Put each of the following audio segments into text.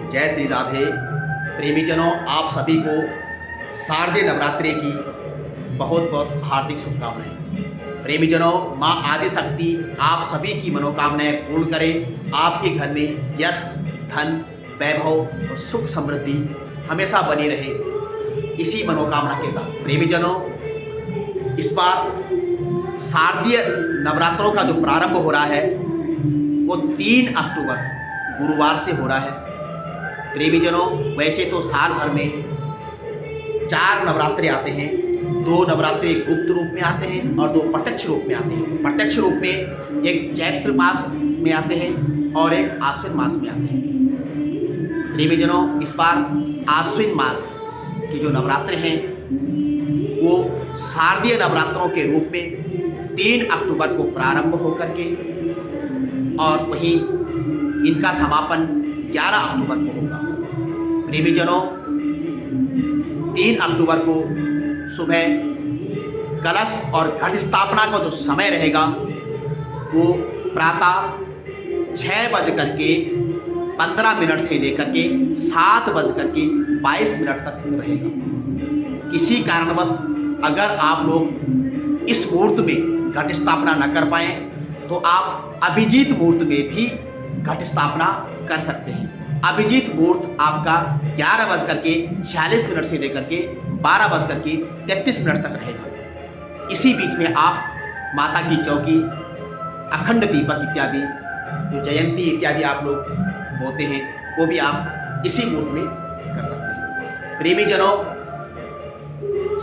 जय श्री राधे। प्रेमीजनों, आप सभी को शारदीय नवरात्रि की बहुत बहुत हार्दिक शुभकामनाएं। प्रेमीजनों, माँ आदिशक्ति आप सभी की मनोकामनाएं पूर्ण करें। आपके घर में यश, धन, वैभव और सुख समृद्धि हमेशा बनी रहे, इसी मनोकामना के साथ। प्रेमीजनों, इस बार शारदीय नवरात्रों का जो प्रारंभ हो रहा है वो 3 अक्टूबर गुरुवार से हो रहा है। प्रेमीजनों, वैसे तो साल भर में 4 नवरात्रे आते हैं। 2 नवरात्रे गुप्त रूप में आते हैं और 2 प्रत्यक्ष रूप में आते हैं। प्रत्यक्ष रूप में एक चैत्र मास में आते हैं और एक आश्विन मास में आते हैं। प्रेमीजनों, इस बार आश्विन मास की जो नवरात्रे हैं वो शारदीय नवरात्रों के रूप में 3 अक्टूबर को प्रारंभ होकर के और वहीं इनका समापन 11 अक्टूबर को होगा। प्रेमीजनों, 3 अक्टूबर को सुबह कलश और घट स्थापना का जो समय रहेगा वो प्रातः 6:15 से लेकर के 7:22 तक रहेगा। किसी कारणवश अगर आप लोग इस मुहूर्त में घट स्थापना न कर पाएँ तो आप अभिजीत मुहूर्त में भी घट स्थापना कर सकते हैं। अभिजीत मुहूर्त आपका 11:46 से लेकर के 12:33 तक रहेगा। इसी बीच में आप माता की चौकी, अखंड दीपक इत्यादि, जो जयंती इत्यादि आप लोग बोलते हैं, वो भी आप इसी मुहूर्त में कर सकते हैं। प्रेमीजनों,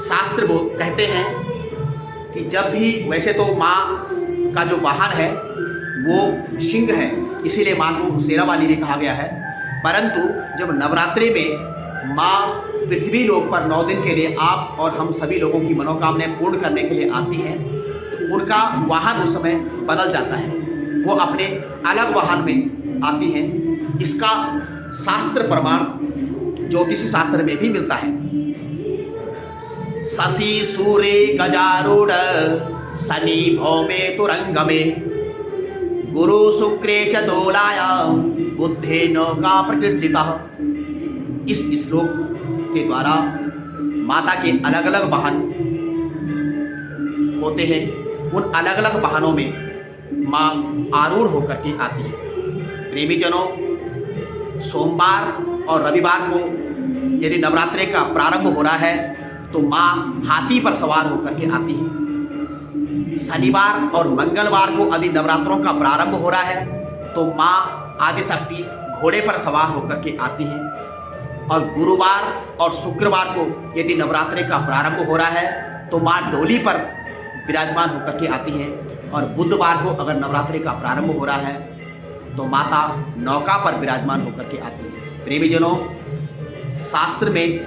शास्त्र वो कहते हैं कि जब भी, वैसे तो माँ का जो वाहन है वो सिंह है, इसीलिए माँ को शेरा वाली भी कहा गया है। परंतु जब नवरात्रि में माँ पृथ्वी लोक पर 9 दिन के लिए आप और हम सभी लोगों की मनोकामनाएं पूर्ण करने के लिए आती हैं, तो उनका वाहन उस समय बदल जाता है, वो अपने अलग वाहन में आती हैं। इसका शास्त्र प्रमाण ज्योतिषी शास्त्र में भी मिलता है। शशि सूर्य गजारूढ़ शनि भौमे तुरंगमे गुरु शुक्रे च दोलायां बुद्धे नौका प्रकृतितः। इस श्लोक के द्वारा माता के अलग अलग वाहन होते हैं। उन अलग अलग वाहनों में माँ आरूढ़ होकर के आती है। प्रेमीजनों, सोमवार और रविवार को यदि नवरात्रि का प्रारंभ हो रहा है तो माँ हाथी पर सवार होकर के आती है। शनिवार और मंगलवार को यदि नवरात्रों का प्रारंभ हो रहा है तो माँ आदिशक्ति घोड़े पर सवार होकर के आती हैं। और गुरुवार और शुक्रवार को यदि नवरात्रि का प्रारंभ हो रहा है तो माँ डोली पर विराजमान होकर के आती हैं। और बुधवार को अगर नवरात्रि का प्रारंभ हो रहा है तो माता नौका पर विराजमान होकर के आती है। प्रेमीजनों, शास्त्र में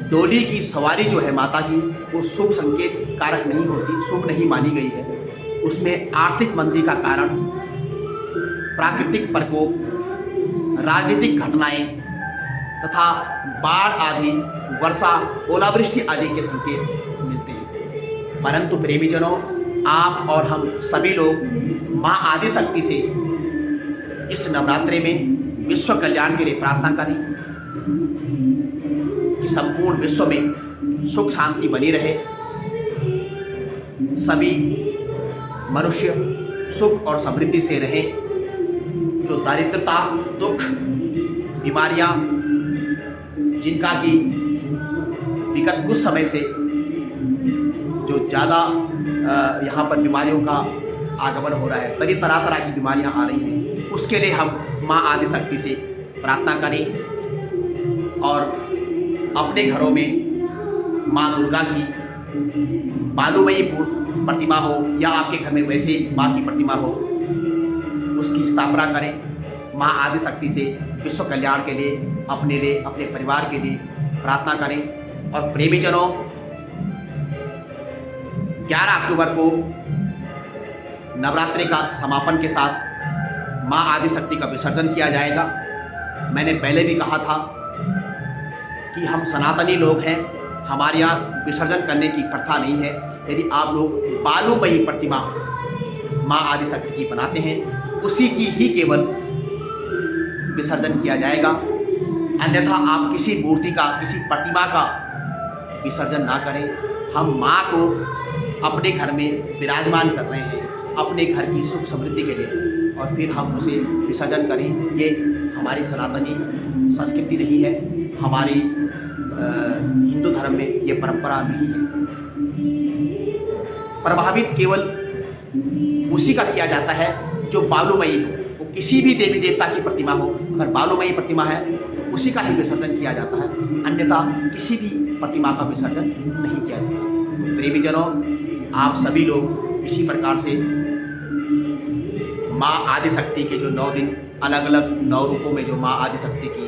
डोली की सवारी जो है माता की, वो शुभ संकेत कारक नहीं होती, शुभ नहीं मानी गई है। उसमें आर्थिक मंदी का कारण, प्राकृतिक प्रकोप, राजनीतिक घटनाएं तथा बाढ़ आदि, वर्षा, ओलावृष्टि आदि के संकेत मिलते हैं। परंतु प्रेमीजनों, आप और हम सभी लोग माँ आदिशक्ति से इस नवरात्रि में विश्व कल्याण के लिए प्रार्थना करें कि संपूर्ण विश्व में सुख शांति बनी रहे, सभी मनुष्य सुख और समृद्धि से रहें। जो दारिद्रता, दुख, बीमारियां, जिनका कि विगत कुछ समय से जो ज़्यादा यहाँ पर बीमारियों का आगमन हो रहा है, बड़ी तरह तरह की बीमारियां आ रही हैं, उसके लिए हम माँ आदिशक्ति से प्रार्थना करें और अपने घरों में माँ दुर्गा की बालूमयी प्रतिमा हो या आपके घर में वैसे माँ की प्रतिमा हो, उसकी स्थापना करें। माँ आदिशक्ति से विश्व कल्याण के लिए, अपने लिए, अपने परिवार के लिए प्रार्थना करें। और प्रेमीजनों, 11 अक्टूबर को नवरात्रि का समापन के साथ माँ आदिशक्ति का विसर्जन किया जाएगा। मैंने पहले भी कहा था कि हम सनातनी लोग हैं, हमारे यहाँ विसर्जन करने की प्रथा नहीं है। यदि आप लोग बालूमयी प्रतिमा माँ आदिशक्ति की बनाते हैं, उसी की ही केवल विसर्जन किया जाएगा। अन्यथा आप किसी मूर्ति का, किसी प्रतिमा का विसर्जन ना करें। हम माँ को अपने घर में विराजमान कर रहे हैं अपने घर की सुख समृद्धि के लिए, और फिर हम उसे विसर्जन करें, ये हमारी सनातनी संस्कृति नहीं है, हमारी हिंदू धर्म में ये परंपरा नहीं है। प्रभावित केवल उसी का किया जाता है जो बालूमयी हो, वो किसी भी देवी देवता की प्रतिमा हो, अगर बालूमयी प्रतिमा है तो उसी का ही विसर्जन किया जाता है, अन्यथा किसी भी प्रतिमा का विसर्जन नहीं किया जाता। प्रेमीजनों, आप सभी लोग इसी प्रकार से माँ आदिशक्ति के जो 9 दिन अलग अलग 9 रूपों में जो माँ आदिशक्ति की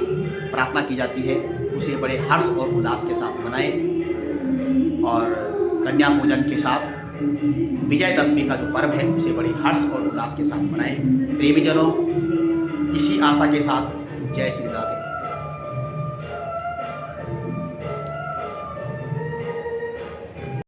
प्रार्थना की जाती है, उसे बड़े हर्ष और उल्लास के साथ मनाएं, और कन्या पूजन के साथ विजयदशमी का जो पर्व है उसे बड़े हर्ष और उल्लास के साथ मनाएं। प्रेमीजनों, इसी आशा के साथ जय श्री राधे।